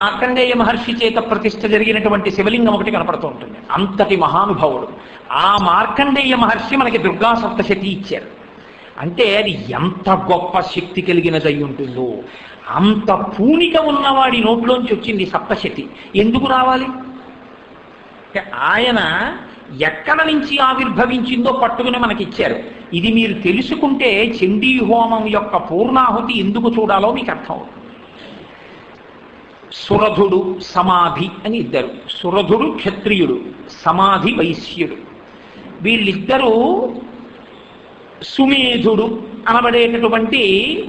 మార్కండేయ మహర్షి చేత ప్రతిష్ఠ జరిగినటువంటి శివలింగం ఒకటి కనపడుతూ ఉంటుంది. అంతటి మహానుభావుడు ఆ మార్కండేయ మహర్షి మనకి దుర్గా సప్తశతి ఇచ్చారు. అంటే అది ఎంత గొప్ప శక్తి కలిగినదై ఉంటుందో, అంత పూనిక ఉన్నవాడి నోట్లోంచి వచ్చింది సప్తశతి. ఎందుకు రావాలి అంటే ఆయన ఎక్కడ నుంచి ఆవిర్భవించిందో పట్టుకుని మనకిచ్చారు. ఇది మీరు తెలుసుకుంటే చండీ హోమం యొక్క పూర్ణాహుతి ఎందుకు చూడాలో మీకు అర్థం అవుతుంది. సురధుడు సమాధి అని ఇద్దరు. సురధుడు క్షత్రియుడు, సమాధి వైశ్యుడు. వీళ్ళిద్దరూ సుమేధుడు అనబడేటటువంటి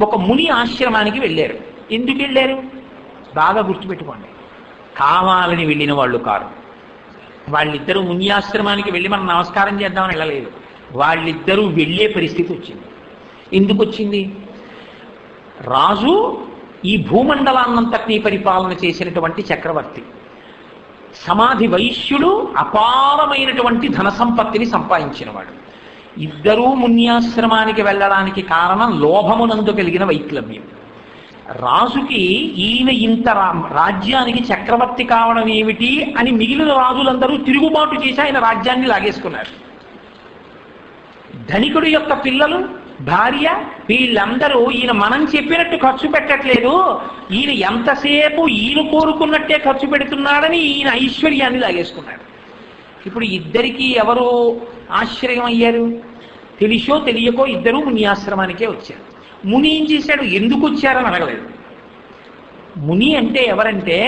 ఒక ముని ఆశ్రమానికి వెళ్ళారు. ఎందుకు వెళ్ళారు బాగా గుర్తుపెట్టుకోండి. కావాలని వెళ్ళిన వాళ్ళు కారు. వాళ్ళిద్దరూ ముని ఆశ్రమానికి వెళ్ళి మనం నమస్కారం చేద్దామని వెళ్ళలేదు. వాళ్ళిద్దరూ వెళ్ళే పరిస్థితి వచ్చింది. ఎందుకు వచ్చింది? రాజు ఈ భూమండలాన్నంతటినీ పరిపాలన చేసినటువంటి చక్రవర్తి, సమాధి వైశ్యుడు అపారమైనటువంటి ధన సంపత్తిని సంపాదించినవాడు. ఇద్దరూ మున్యాశ్రమానికి వెళ్ళడానికి కారణం లోభమునందు కలిగిన వైక్లభ్యం. రాజుకి ఈయన ఇంత రాజ్యానికి చక్రవర్తి కావడం ఏమిటి అని మిగిలిన రాజులందరూ తిరుగుబాటు చేసి ఆయన రాజ్యాన్ని లాగేసుకున్నారు. ధనికుడి యొక్క పిల్లలు, భార్య, వీళ్ళందరూ ఈయన మనం చెప్పినట్టు ఖర్చు పెట్టట్లేదు, ఈయన ఎంతసేపు ఈయన కోరుకున్నట్టే ఖర్చు పెడుతున్నాడని ఈయన ఐశ్వర్యాన్ని లాగేసుకున్నాడు. ఇప్పుడు ఇద్దరికీ ఎవరు ఆశ్రయం అయ్యారు? తెలిసో తెలియకో ఇద్దరూ ముని ఆశ్రమానికే వచ్చారు. ముని ఏం చేశాడు? ఎందుకు వచ్చారని అడగలేదు. ముని అంటే ఎవరంటే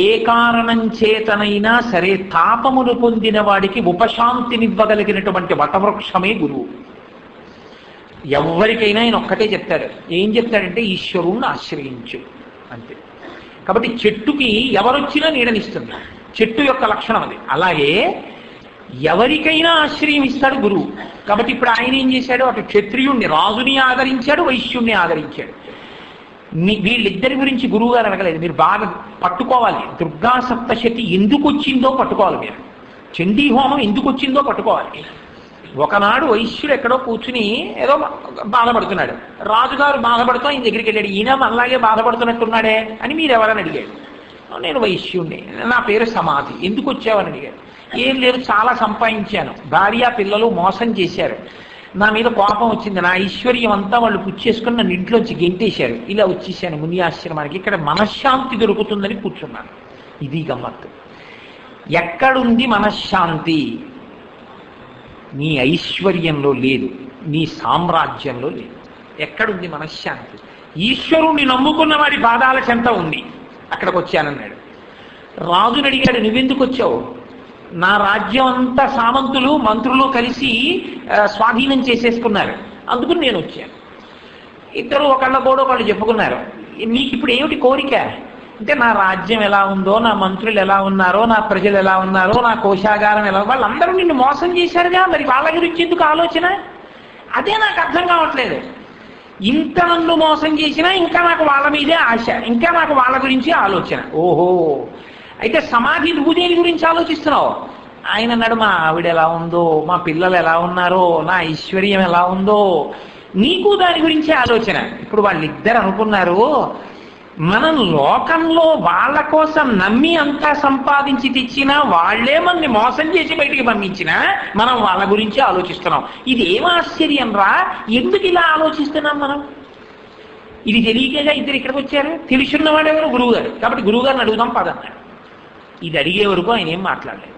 ఏ కారణం చేతనైనా సరే తాపమును పొందిన వాడికి ఉపశాంతినివ్వగలిగినటువంటి వటవృక్షమే గురువు. ఎవరికైనా ఆయన ఒక్కటే చెప్తాడు. ఏం చెప్తాడంటే ఈశ్వరుణ్ణి ఆశ్రయించు అంతే. కాబట్టి చెట్టుకి ఎవరొచ్చినా నీడనిస్తుంది. చెట్టు యొక్క లక్షణం అది. అలాగే ఎవరికైనా ఆశ్రయం ఇస్తాడు గురువు. కాబట్టి ఇప్పుడు ఆయన ఏం చేశాడు? అటు క్షత్రియుణ్ణి, రాజుని ఆదరించాడు, వైశ్యుణ్ణి ఆదరించాడు. వీళ్ళిద్దరి గురించి గురువు గారు అడగలేదు. మీరు బాగా పట్టుకోవాలి. దుర్గా సప్తశతి ఎందుకు వచ్చిందో పట్టుకోవాలి. మీరు చండీ హోమం ఎందుకు వచ్చిందో పట్టుకోవాలి. ఒకనాడు వైశ్యుడు ఎక్కడో కూర్చుని ఏదో బాధపడుతున్నాడు. రాజుగారు బాధపడుతూ ఆయన దగ్గరికి వెళ్ళాడు. ఈయన అలాగే బాధపడుతున్నట్టున్నాడే అని మీరు ఎవరని అడిగాడు. నేను వైశ్యుణ్ణి, నా పేరు సమాధి. ఎందుకు వచ్చావని అడిగాడు. ఏం లేదు, చాలా సంపాదించాను, భార్య పిల్లలు మోసం చేశారు, నా మీద కోపం వచ్చింది, నా ఐశ్వర్యం అంతా వాళ్ళు పుచ్చేసుకుని నన్ను ఇంట్లోంచి గెంటేశారు, ఇలా వచ్చేసాను ముని ఆశ్రమానికి, ఇక్కడ మనశ్శాంతి దొరుకుతుందని కూర్చున్నాను. ఇది గమ్మత్తు. ఎక్కడుంది మనశ్శాంతి? నీ ఐశ్వర్యంలో లేదు, నీ సామ్రాజ్యంలో లేదు. ఎక్కడుంది మనశ్శాంతి? ఈశ్వరుణ్ణి నమ్ముకున్న వాడి పాదాల చెంత ఉంది. అక్కడికి వచ్చానన్నాడు. రాజుని అడిగాడు, నువ్వెందుకు వచ్చావు? నా రాజ్యం అంతా సామంతులు మంత్రులు కలిసి స్వాధీనం చేసేసుకున్నారు, అందుకని నేను వచ్చాను. ఇద్దరు ఒకళ్ళ కూడా ఒకళ్ళు చెప్పుకున్నారు. నీకు ఇప్పుడు ఏమిటి కోరిక అంటే, నా రాజ్యం ఎలా ఉందో, నా మంత్రులు ఎలా ఉన్నారో, నా ప్రజలు ఎలా ఉన్నారో, నా కోశాగారం ఎలా, వాళ్ళందరూ నిన్ను మోసం చేశారుగా, మరి వాళ్ళ గురించి ఎందుకు ఆలోచన? అదే నాకు అర్థం కావట్లేదు. ఇంత నన్ను మోసం చేసినా ఇంకా నాకు వాళ్ళ మీదే ఆశ, ఇంకా నాకు వాళ్ళ గురించి ఆలోచన. ఓహో, అయితే సమాధి నువ్వు దేని గురించి ఆలోచిస్తున్నావు? ఆయన అన్నాడు, మా ఆవిడ ఎలా ఉందో, మా పిల్లలు ఎలా ఉన్నారో, నా ఐశ్వర్యం ఎలా ఉందో, నీకు దాని గురించే ఆలోచన. ఇప్పుడు వాళ్ళిద్దరు అనుకున్నారు, మనం లోకంలో వాళ్ళ కోసం నమ్మి అంతా సంపాదించి తెచ్చినా, వాళ్లే మనని మోసం చేసి బయటికి పంపించినా మనం వాళ్ళ గురించి ఆలోచిస్తున్నాం. ఇది ఏం ఆశ్చర్యం రా, ఎందుకు ఇలా ఆలోచిస్తున్నాం మనం? ఇది తెలియకగా ఇద్దరు ఇక్కడికి వచ్చారు. తెలుసున్నవాడెవరు? గురువుగారు. కాబట్టి గురువుగారిని అడుగుదాం పదన్నాడు. ఇది అడిగే వరకు ఆయన ఏం మాట్లాడలేదు.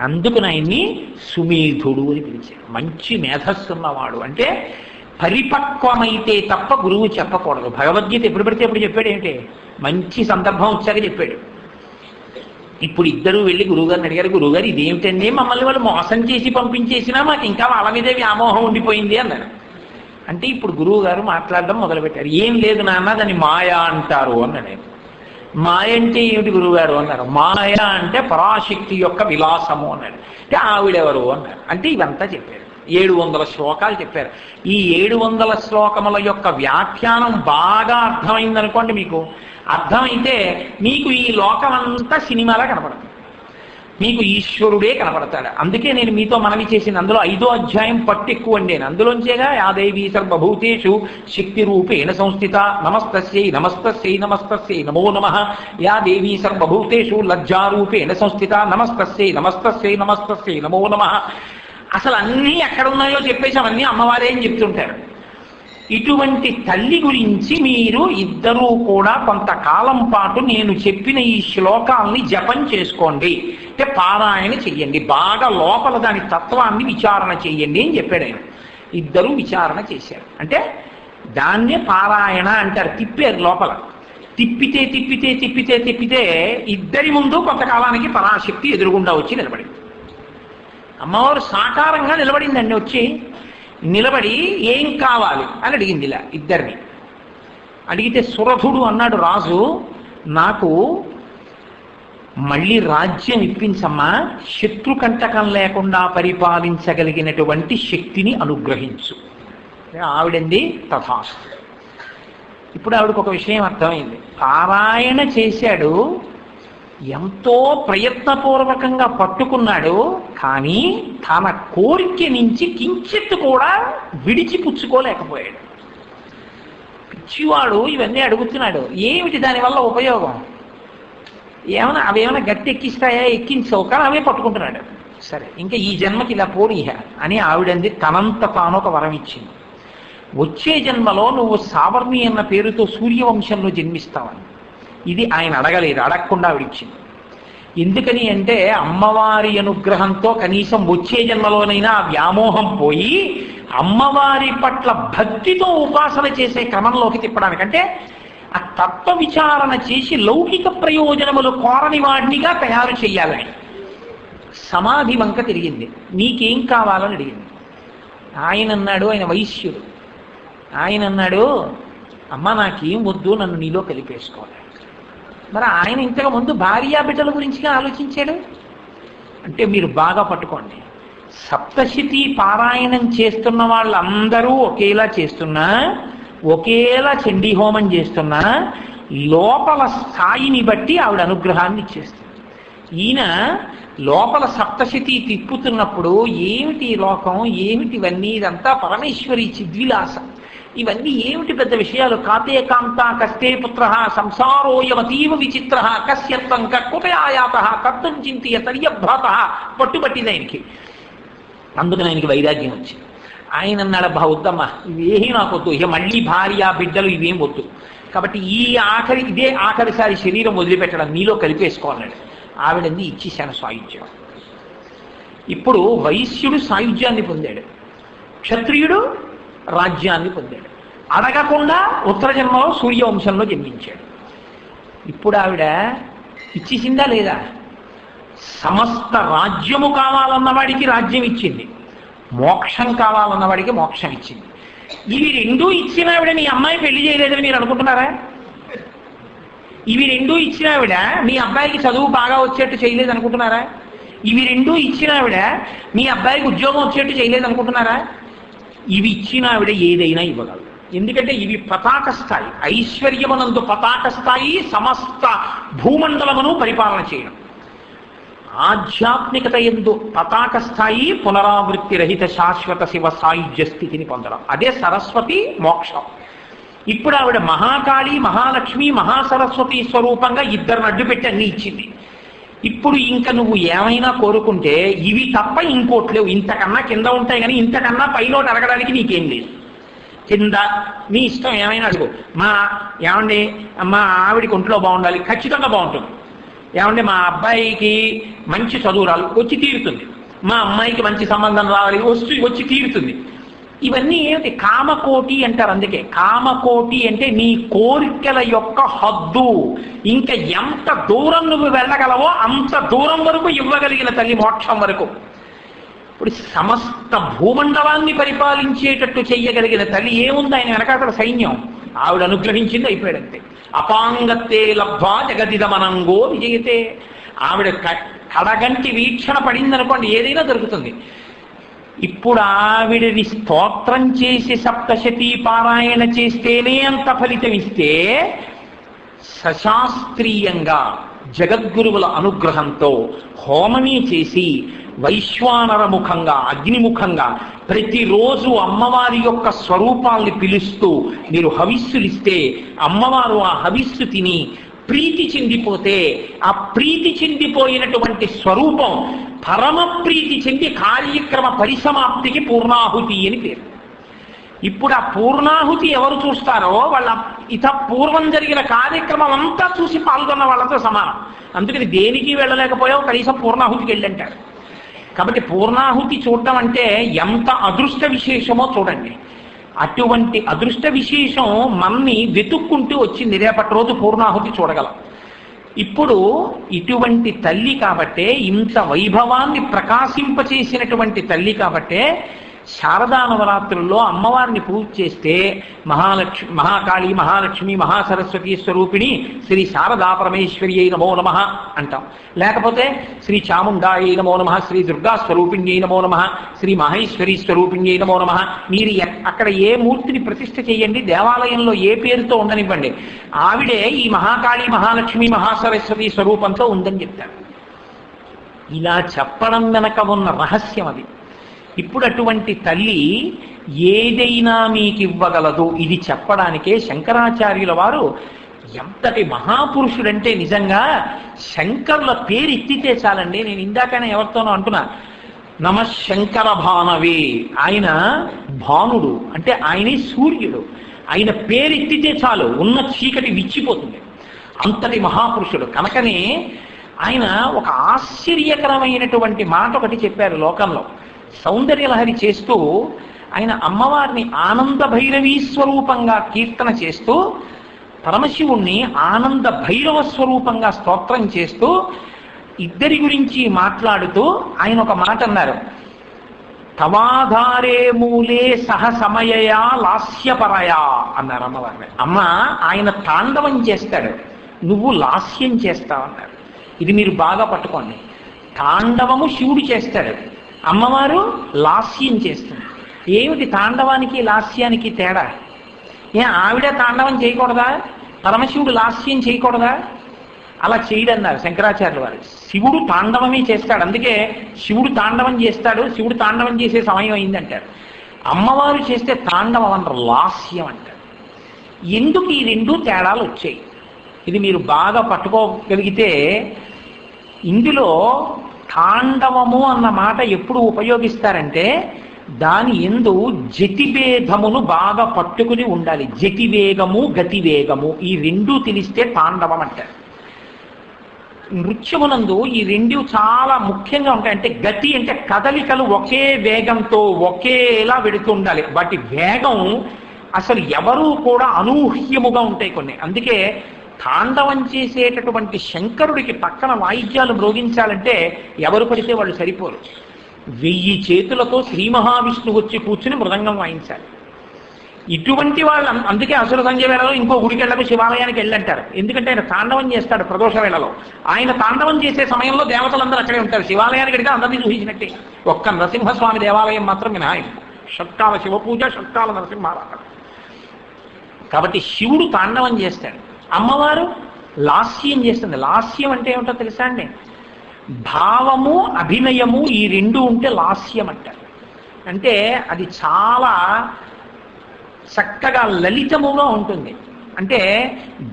అందుకని ఆయన్ని సుమేధుడు అని పిలిచారు. మంచి మేధస్సు ఉన్నవాడు అంటే పరిపక్వమైతే తప్ప గురువు చెప్పకూడదు. భగవద్గీత ఎప్పుడు పడితే ఎప్పుడు చెప్పాడు ఏమిటి? మంచి సందర్భం వచ్చాక చెప్పాడు. ఇప్పుడు ఇద్దరు వెళ్ళి గురువుగారిని అడిగారు, గురువుగారు ఇదేమిటండి, మమ్మల్ని వాళ్ళు మోసం చేసి పంపించేసినా మాకు ఇంకా వాళ్ళ మీదే వ్యామోహం ఉండిపోయింది అన్నారు. అంటే ఇప్పుడు గురువు గారు మాట్లాడడం మొదలుపెట్టారు. ఏం లేదు నాన్న, దాన్ని మాయా అంటారు అన్నాడు. మాయ అంటే ఏమిటి గురువుగారు అన్నారు. మాయ అంటే పరాశక్తి యొక్క విలాసము అన్నాడు. అంటే ఆవిడెవరు అన్నారు. అంటే ఇవంతా చెప్పారు. 700 శ్లోకాలు చెప్పారు. ఈ 700 శ్లోకముల యొక్క వ్యాఖ్యానం బాగా అర్థమైందనుకోండి, మీకు అర్థమైతే మీకు ఈ లోకమంతా సినిమాలా కనపడుతుంది. మీకు ఈశ్వరుడే కనపడతాడు. అందుకే నేను మీతో మనవి చేసిన అందులో 5వ అధ్యాయం పట్టెక్కువ అండి. అందులోంచేగా యా దేవీ సర్వభూతేషు శక్తి రూపేణ సంస్థిత నమస్తస్యై నమస్తస్యై నమస్తస్యై నమో నమః యా దేవీ సర్వభూతేషు లజ్జారూపేణ సంస్థిత నమస్తస్యై నమస్తస్యై నమస్తస్యై నమో నమః. అసలు అన్నీ ఎక్కడ ఉన్నాయో చెప్పేసి అవన్నీ అమ్మవారే అని చెప్తుంటారు. ఇటువంటి తల్లి గురించి మీరు ఇద్దరూ కూడా కొంతకాలం పాటు నేను చెప్పిన ఈ శ్లోకాల్ని జపం చేసుకోండి, అంటే పారాయణ చెయ్యండి, బాగా లోపల దాని తత్వాన్ని విచారణ చెయ్యండి అని చెప్పాడు ఆయన. ఇద్దరూ విచారణ చేశారు. అంటే దాన్నే పారాయణ అంటారు. తిప్పారు లోపల, తిప్పితే తిప్పితే తిప్పితే తిప్పితే ఇద్దరి ముందు కొంతకాలానికి పరాశక్తి ఎదురుగుండా వచ్చి నిలబడింది. అమ్మవారు సాకారంగా నిలబడిందండి. వచ్చి నిలబడి ఏం కావాలి అని అడిగింది. ఇలా ఇద్దరిని అడిగితే సురథుడు అన్నాడు, రాజు నాకు మళ్ళీ రాజ్యం ఇప్పించమ్మా, శత్రుకంటకం లేకుండా పరిపాలించగలిగినటువంటి శక్తిని అనుగ్రహించు. ఆవిడంది తథాస్తు. ఇప్పుడు ఆవిడకు ఒక విషయం అర్థమైంది. పారాయణ చేశాడు, ఎంతో ప్రయత్నపూర్వకంగా పట్టుకున్నాడు, కానీ తన కోరిక నుంచి కించిత్తు కూడా విడిచిపుచ్చుకోలేకపోయాడు. పిచ్చివాడు ఇవన్నీ అడుగుతున్నాడు, ఏమిటి దానివల్ల ఉపయోగం, అవేమైనా గట్టి ఎక్కిస్తాయా, ఎక్కించవు, కానీ అవే పట్టుకుంటున్నాడు. సరే ఇంకా ఈ జన్మకి ఇలా పోనీహ అని ఆవిడంది తనంత తాను ఒక వరం ఇచ్చింది. వచ్చే జన్మలో నువ్వు సావర్ణి అన్న పేరుతో సూర్యవంశంలో జన్మిస్తావని. ఇది ఆయన అడగలేదు, అడగకుండా ఆవిడిచ్చింది. ఎందుకని అంటే అమ్మవారి అనుగ్రహంతో కనీసం వచ్చే జన్మలోనైనా వ్యామోహం పోయి అమ్మవారి పట్ల భక్తితో ఉపాసన చేసే క్రమంలోకి తిప్పడానికి, అంటే ఆ తత్వ విచారణ చేసి లౌకిక ప్రయోజనములు కోరని వాడినిగా తయారు చెయ్యాలని. సమాధి వంక తిరిగింది. నీకేం కావాలని అడిగింది. ఆయన అన్నాడు, ఆయన వైశ్యుడు, ఆయన అన్నాడు, అమ్మ నాకేం వద్దు, నన్ను నీలో కలిపేసుకోవాలి. మరి ఆయన ఇంతకు ముందు భార్యా బిడ్డల గురించిగా ఆలోచించాడు. అంటే మీరు బాగా పట్టుకోండి, సప్తశతి పారాయణం చేస్తున్న వాళ్ళందరూ ఒకేలా చేస్తున్నా, ఒకేలా చండీ హోమం చేస్తున్నా, లోపల స్థాయిని బట్టి ఆవిడ అనుగ్రహాన్ని ఇచ్చేస్తుంది. ఈయన లోపల సప్తశతి తిప్పుతున్నప్పుడు ఏమిటి లోకం, ఏమిటివన్నీ, ఇదంతా పరమేశ్వరి చిద్విలాసం, ఇవన్నీ ఏమిటి పెద్ద విషయాలు, కాతే కాంత కస్తే పుత్ర సంసారోయమతీవ విచిత్ర కశ్యత్వం కక్కుపయాయాత కర్తం చింతియ తర్యభ్రాత పట్టుబట్టింది ఆయనకి. అందుకని ఆయనకి వైరాగ్యం వచ్చింది. ఆయన అన్నాడు, అబ్బా వద్దమ్మా, ఇవేమీ నాకు వద్దు, ఇక మళ్ళీ భార్య బిడ్డలు ఇవేం వద్దు, కాబట్టి ఇదే ఆఖరిసారి శరీరం వదిలిపెట్టడం, నీలో కలిపేసుకోవాలన్నాడు. ఆవిడని ఇచ్చేశాను సాయుధ్యం. ఇప్పుడు వైశ్యుడు సాయుధ్యాన్ని పొందాడు, క్షత్రియుడు రాజ్యాన్ని పొందాడు. అడగకుండా ఉత్తర జన్మలో సూర్యవంశంలో జన్మించాడు. ఇప్పుడు ఆవిడ ఇచ్చేసిందా లేదా? సమస్త రాజ్యము కావాలన్నవాడికి రాజ్యం ఇచ్చింది, మోక్షం కావాలన్నవాడికి మోక్షం ఇచ్చింది. ఇవి రెండూ ఇచ్చిన ఆవిడ మీ అమ్మాయి పెళ్లి చేయలేదని మీరు అనుకుంటున్నారా? ఇవి రెండూ ఇచ్చిన ఆవిడ మీ అబ్బాయికి చదువు బాగా వచ్చేట్టు చేయలేదు అనుకుంటున్నారా? ఇవి రెండూ ఇచ్చిన ఆవిడ మీ అబ్బాయికి ఉద్యోగం వచ్చేట్టు చేయలేదు అనుకుంటున్నారా? ఇవి ఇచ్చిన ఆవిడ ఏదైనా ఇవ్వగలదు. ఎందుకంటే ఇవి పతాక స్థాయి, ఐశ్వర్యమునందు పతాక స్థాయి, సమస్త భూమండలమును పరిపాలన చేయడం. ఆధ్యాత్మికత ఎందు పతాక స్థాయి, పునరావృత్తి రహిత శాశ్వత శివ సాయుధ్య స్థితిని పొందడం, అదే సరస్వతి మోక్షం. ఇప్పుడు ఆవిడ మహాకాళి, మహాలక్ష్మి, మహాసరస్వతి స్వరూపంగా ఇద్దరిని అడ్డుపెట్టి అన్ని ఇచ్చింది. ఇప్పుడు ఇంకా నువ్వు ఏమైనా కోరుకుంటే ఇవి తప్ప ఇంకోట్లేవు, ఇంతకన్నా కింద ఉంటాయి కానీ ఇంతకన్నా పైలోటి అడగడానికి నీకేం లేదు. కింద నీ ఇష్టం, ఏమైనా అడుగు. ఏమండి మా ఆవిడికి ఒంట్లో బాగుండాలి, ఖచ్చితంగా బాగుంటుంది. ఏమంటే మా అబ్బాయికి మంచి చదువు రాలి, వచ్చి తీరుతుంది. మా అమ్మాయికి మంచి సంబంధం రావాలి, వచ్చి తీరుతుంది. ఇవన్నీ ఏమిటి? కామకోటి అంటారు. అందుకే కామకోటి అంటే నీ కోరికల యొక్క హద్దు. ఇంకా ఎంత దూరం నువ్వు వెళ్ళగలవో అంత దూరం వరకు ఇవ్వగలిగిన తల్లి మోక్షం వరకు. ఇప్పుడు సమస్త భూమండలాన్ని పరిపాలించేటట్టు చెయ్యగలిగిన తల్లి ఏముంది? ఆయన వెనకాతల సైన్యం, ఆవిడ అనుగ్రహించింది, అయిపోయాడంతే. అపాంగత్తే లబ్ధ్వా జగదిదమనంగో విజయతే. ఆవిడ కడగంటి వీక్షణ పడిందనుకోండి, ఏదైనా దొరుకుతుంది. ఇప్పుడు ఆవిడని స్తోత్రం చేసి సప్తశతీ పారాయణ చేస్తేనే అంత ఫలితం ఇస్తే, సశాస్త్రీయంగా జగద్గురువుల అనుగ్రహంతో హోమనీ చేసి వైశ్వానర ముఖంగా అగ్నిముఖంగా ప్రతిరోజు అమ్మవారి యొక్క స్వరూపాల్ని పిలుస్తూ మీరు హవిస్సులిస్తే అమ్మవారు ఆ హవిస్సు తిని ప్రీతి చెందిపోతే ఆ ప్రీతి చెందిపోయినటువంటి స్వరూపం పరమ ప్రీతి చెంది కార్యక్రమ పరిసమాప్తికి పూర్ణాహుతి అని పేరు. ఇప్పుడు ఆ పూర్ణాహుతి ఎవరు చూస్తారో వాళ్ళ పూర్వం జరిగిన కార్యక్రమం అంతా చూసి పాల్గొన్న వాళ్ళతో సమానం. అందుకని దేనికి వెళ్ళలేకపోయావు, కనీసం పూర్ణాహుతికి వెళ్ళంటారు. కాబట్టి పూర్ణాహుతి చూడటం అంటే ఎంత అదృష్ట విశేషమో చూడండి. అటువంటి అదృష్ట విశేషం మన్ని వెతుక్కుంటూ వచ్చింది. రేపటి రోజు పూర్ణాహుతి చూడగలం. ఇప్పుడు ఇటువంటి తల్లి కాబట్టే, ఇంత వైభవాన్ని ప్రకాశింపచేసినటువంటి తల్లి కాబట్టే శారదా నవరాత్రుల్లో అమ్మవారిని పూజ చేస్తే మహాకాళి, మహాలక్ష్మి, మహాసరస్వతి స్వరూపిణి శ్రీ శారదా పరమేశ్వరి అయి నమో నమః అంటాం. లేకపోతే శ్రీ చాముండాయ నమో నమః, శ్రీ దుర్గా స్వరూపిణ్యై నమో నమః, శ్రీ మహేశ్వరి స్వరూపిణ్యై నమో నమః. మీరు అక్కడ ఏ మూర్తిని ప్రతిష్ఠ చేయండి, దేవాలయంలో ఏ పేరుతో ఉండనివ్వండి, ఆవిడే ఈ మహాకాళి, మహాలక్ష్మి, మహాసరస్వతి స్వరూపంతో ఉందని చెప్తారు. ఇలా చెప్పడం వెనక ఉన్న రహస్యం అది. ఇప్పుడు అటువంటి తల్లి ఏదైనా మీకు ఇవ్వగలదు, ఇది చెప్పడానికే శంకరాచార్యుల వారు ఎంతటి మహాపురుషుడంటే నిజంగా శంకరుల పేరు ఎత్తితే చాలండి. నేను ఇందాకనే ఎవరితోనో అంటున్నా, నమశంకర భానవే. ఆయన భానుడు అంటే ఆయనే సూర్యుడు. ఆయన పేరు ఎత్తితే చాలు ఉన్న చీకటి విచ్చిపోతుంది. అంతటి మహాపురుషుడు కనుకనే ఆయన ఒక ఆశ్చర్యకరమైనటువంటి మాట ఒకటి చెప్పారు లోకంలో. సౌందర్యలహరి చేస్తూ ఆయన అమ్మవారిని ఆనంద భైరవీ స్వరూపంగా కీర్తన చేస్తూ, పరమశివుణ్ణి ఆనంద భైరవ స్వరూపంగా స్తోత్రం చేస్తూ, ఇద్దరి గురించి మాట్లాడుతూ ఆయన ఒక మాట అన్నారు, తవాధారే మూలే సహ సమయయా లాస్యపరయా అన్నారు అమ్మవారిని. అమ్మ, ఆయన తాండవం చేస్తాడు, నువ్వు లాస్యం చేస్తావన్నారు. ఇది మీరు బాగా పట్టుకోండి. తాండవము శివుడు చేస్తాడు, అమ్మవారు లాస్యం చేస్తుంది. ఏమిటి తాండవానికి లాస్యానికి తేడా? ఆవిడ తాండవం చేయకూడదా, పరమశివుడు లాస్యం చేయకూడదా? అలా చేయడన్నారు శంకరాచార్యుల వారు. శివుడు తాండవమే చేస్తాడు, అందుకే శివుడు తాండవం చేస్తాడు, శివుడు తాండవం చేసే సమయం అయిందంటారు. అమ్మవారు చేస్తే తాండవం అంటారు, లాస్యం అంటారు. ఎందుకు ఈ రెండు తేడాలు వచ్చాయి? ఇది మీరు బాగా పట్టుకోగలిగితే, ఇందులో తాండవము అన్న మాట ఎప్పుడు ఉపయోగిస్తారంటే దాని ఎందు జతివేగమును బాగా పట్టుకుని ఉండాలి. జతివేగము, గతివేగము ఈ రెండూ తెలిస్తే తాండవం అంటారు. నృత్యమునందు ఈ రెండు చాలా ముఖ్యంగా ఉంటాయి. అంటే గతి అంటే కదలికలు ఒకే వేగంతో ఒకేలా వెడుతూ ఉండాలి. వాటి వేగం అసలు ఎవరూ కూడా అనూహ్యముగా ఉంటాయి కొన్ని. అందుకే తాండవం చేసేటటువంటి శంకరుడికి పక్కన వాయిద్యాలు మ్రోగించాలంటే ఎవరు పడితే వాళ్ళు సరిపోరు. 1000 చేతులతో శ్రీ మహావిష్ణువు వచ్చి కూర్చుని మృదంగం వాయించాలి. ఇటువంటి వాళ్ళు అందుకే అసుర సంధ్య వేళలో ఇంకో గుడికి వెళ్ళకు, శివాలయానికి వెళ్ళంటారు. ఎందుకంటే ఆయన తాండవం చేస్తాడు ప్రదోష వేళలో. ఆయన తాండవం చేసే సమయంలో దేవతలందరూ అక్కడే ఉంటారు. శివాలయానికి వెళ్తే అందరినీ చూపించినట్టే. ఒక్క నరసింహస్వామి దేవాలయం మాత్రం మినహాయింపు. షట్కాల శివపూజ, షట్కాల నరసింహారాధన. కాబట్టి శివుడు తాండవం చేస్తాడు, అమ్మవారు లాస్యం చేస్తుంది. లాస్యం అంటే ఏమిటో తెలుసా అండి? భావము, అభినయము ఈ రెండు ఉంటే లాస్యం అంటారు. అంటే అది చాలా చక్కగా లలితముగా ఉంటుంది. అంటే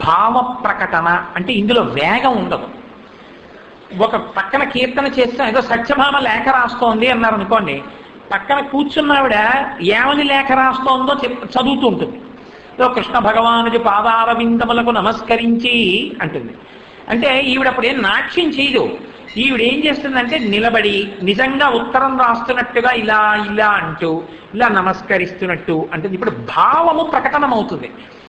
భావ ప్రకటన అంటే ఇందులో వేగం ఉండదు. ఒక పక్కన కీర్తన చేస్తే ఏదో సత్యభామ లేఖ రాస్తోంది అన్నారు అనుకోండి, పక్కన కూర్చున్నావిడ ఏమని లేఖ రాస్తోందో చదువుతూ ఉంటుంది. కృష్ణ భగవానుడి పాదారవిందములకు నమస్కరించి అంటుంది. అంటే ఈవిడప్పుడు ఏం నాట్యం చేయదు. ఈవిడ ఏం చేస్తుందంటే నిలబడి నిజంగా ఉత్తరం రాస్తున్నట్టుగా ఇలా ఇలా అంటూ ఇలా నమస్కరిస్తున్నట్టు అంటే ఇప్పుడు భావము ప్రకటనమవుతుంది.